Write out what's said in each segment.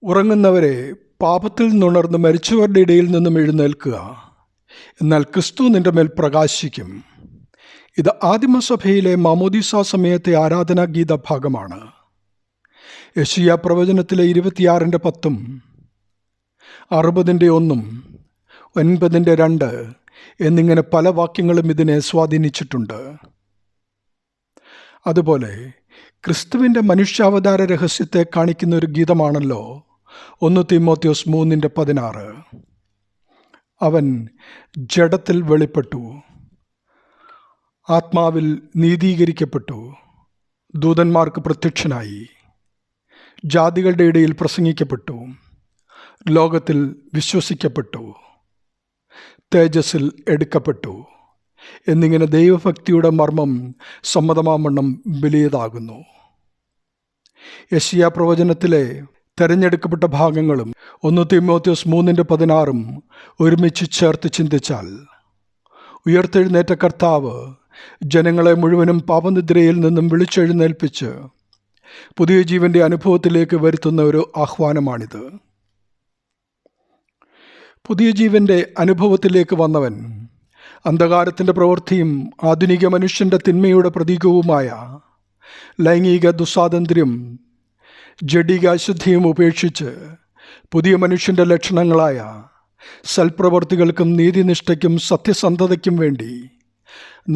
ഉറങ്ങുന്നവരെ, പാപത്തിൽ നിന്നുണർന്ന് മരിച്ചവരുടെ ഇടയിൽ നിന്നും എഴുന്നേൽക്കുക, എന്നാൽ ക്രിസ്തു നിന്റെ മേൽ പ്രകാശിക്കും. ഇത് ആദിമസഭയിലെ മാമോദീസ സമയത്തെ ആരാധനാഗീത ഭാഗമാണ്. യെശയ്യാ പ്രവചനത്തിലെ 26:10, 60:1, 9:2 എന്നിങ്ങനെ പല വാക്യങ്ങളും ഇതിനെ സ്വാധീനിച്ചിട്ടുണ്ട്. അതുപോലെ ക്രിസ്തുവിൻ്റെ മനുഷ്യാവതാര രഹസ്യത്തെ കാണിക്കുന്ന ഒരു ഗീതമാണല്ലോ 1 തീമോഥെയോസ് 3:16. അവൻ ജഡത്തിൽ വെളിപ്പെട്ടു, ആത്മാവിൽ നീതീകരിക്കപ്പെട്ടു, ദൂതന്മാർക്ക് പ്രത്യക്ഷനായി, ജാതികളുടെ ഇടയിൽ പ്രസംഗിക്കപ്പെട്ടു, ലോകത്തിൽ വിശ്വസിക്കപ്പെട്ടു, തേജസ്സിൽ എടുക്കപ്പെട്ടു എന്നിങ്ങനെ ദൈവഭക്തിയുടെ മർമ്മം സമ്മതമാവണ്ണം വലിയതാകുന്നു. യെശയ്യാ പ്രവചനത്തിലെ തെരഞ്ഞെടുക്കപ്പെട്ട ഭാഗങ്ങളും 1 തീമോഥെയോസ് 3:16 ഒരുമിച്ച് ചേർത്ത് ചിന്തിച്ചാൽ, ഉയർത്തെഴുന്നേറ്റ കർത്താവ് ജനങ്ങളെ മുഴുവനും പാപനിദ്രയിൽ നിന്നും വിളിച്ചെഴുന്നേൽപ്പിച്ച് പുതിയ ജീവൻ്റെ അനുഭവത്തിലേക്ക് വരുത്തുന്ന ഒരു ആഹ്വാനമാണിത്. പുതിയ ജീവൻ്റെ അനുഭവത്തിലേക്ക് വന്നവൻ അന്ധകാരത്തിൻ്റെ പ്രവൃത്തിയും ആധുനിക മനുഷ്യൻ്റെ തിന്മയുടെ പ്രതീകവുമായ ലൈംഗിക ദുസ്വാതന്ത്ര്യം, ജഡിക അശുദ്ധിയും ഉപേക്ഷിച്ച് പുതിയ മനുഷ്യൻ്റെ ലക്ഷണങ്ങളായ സൽപ്രവർത്തികൾക്കും നീതിനിഷ്ഠയ്ക്കും സത്യസന്ധതയ്ക്കും വേണ്ടി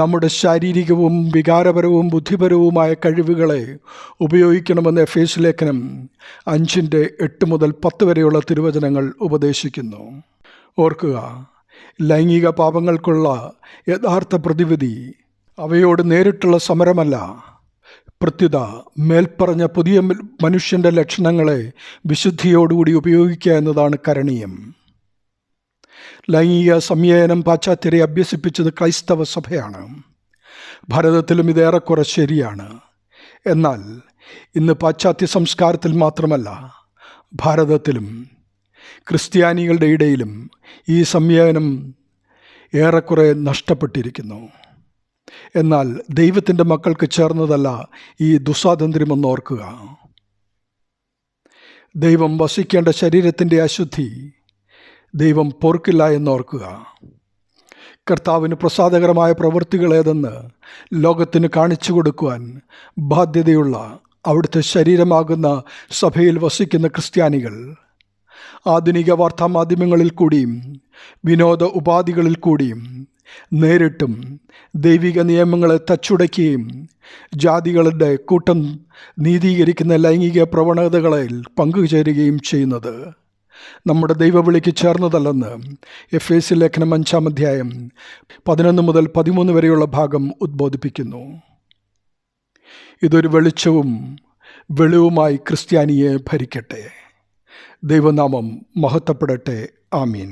നമ്മുടെ ശാരീരികവും വികാരപരവും ബുദ്ധിപരവുമായ കഴിവുകളെ ഉപയോഗിക്കണമെന്ന് എഫേസ്യ ലേഖനം 5:8-10 വരെയുള്ള തിരുവചനങ്ങൾ ഉപദേശിക്കുന്നു. ഓർക്കുക, ലൈംഗിക പാപങ്ങൾക്കുള്ള യഥാർത്ഥ പ്രതിവിധി അവയോട് നേരിട്ടുള്ള സമരമല്ല, പ്രത്യുത മേൽപ്പറഞ്ഞ പുതിയ മനുഷ്യൻ്റെ ലക്ഷണങ്ങളെ വിശുദ്ധിയോടുകൂടി ഉപയോഗിക്കുക എന്നതാണ് കരണീയം. ലൈംഗിക സംയോജനം പാശ്ചാത്യരെ അഭ്യസിപ്പിച്ചത് ക്രൈസ്തവ സഭയാണ്. ഭാരതത്തിലും ഇതേറെക്കുറെ ശരിയാണ്. എന്നാൽ ഇന്ന് പാശ്ചാത്യ സംസ്കാരത്തിൽ മാത്രമല്ല, ഭാരതത്തിലും ക്രിസ്ത്യാനികളുടെ ഇടയിലും ഈ സംയോജനം ഏറെക്കുറെ നഷ്ടപ്പെട്ടിരിക്കുന്നു. എന്നാൽ ദൈവത്തിൻ്റെ മക്കൾക്ക് ചേർന്നതല്ല ഈ ദുസ്വാതന്ത്ര്യമെന്ന് ഓർക്കുക. ദൈവം വസിക്കേണ്ട ശരീരത്തിൻ്റെ അശുദ്ധി ദൈവം പൊറുക്കില്ല എന്നോർക്കുക. കർത്താവിന് പ്രസാദകരമായ പ്രവൃത്തികൾ ഏതെന്ന് ലോകത്തിന് കാണിച്ചു കൊടുക്കുവാൻ ബാധ്യതയുള്ള അവിടുത്തെ ശരീരമാകുന്ന സഭയിൽ വസിക്കുന്ന ക്രിസ്ത്യാനികൾ ആധുനിക വാർത്താമാധ്യമങ്ങളിൽ കൂടിയും വിനോദ ഉപാധികളിൽ കൂടിയും നേരിട്ടും ദൈവിക നിയമങ്ങളെ തച്ചുടയ്ക്കുകയും ജാതികളുടെ കൂട്ടം നീതീകരിക്കുന്ന ലൈംഗിക പ്രവണതകളിൽ പങ്കുചേരുകയും ചെയ്യുന്നത് നമ്മുടെ ദൈവവിളിക്ക് ചേർന്നതല്ലെന്ന് എഫേസ്യ ലേഖനം 5:11-13 വരെയുള്ള ഭാഗം ഉദ്ബോധിപ്പിക്കുന്നു. ഇതൊരു വെളിച്ചവും വെളിവുമായി ക്രിസ്ത്യാനിയെ ഭരിക്കട്ടെ. ദൈവനാമം മഹത്വപ്പെടട്ടെ. ആമീൻ.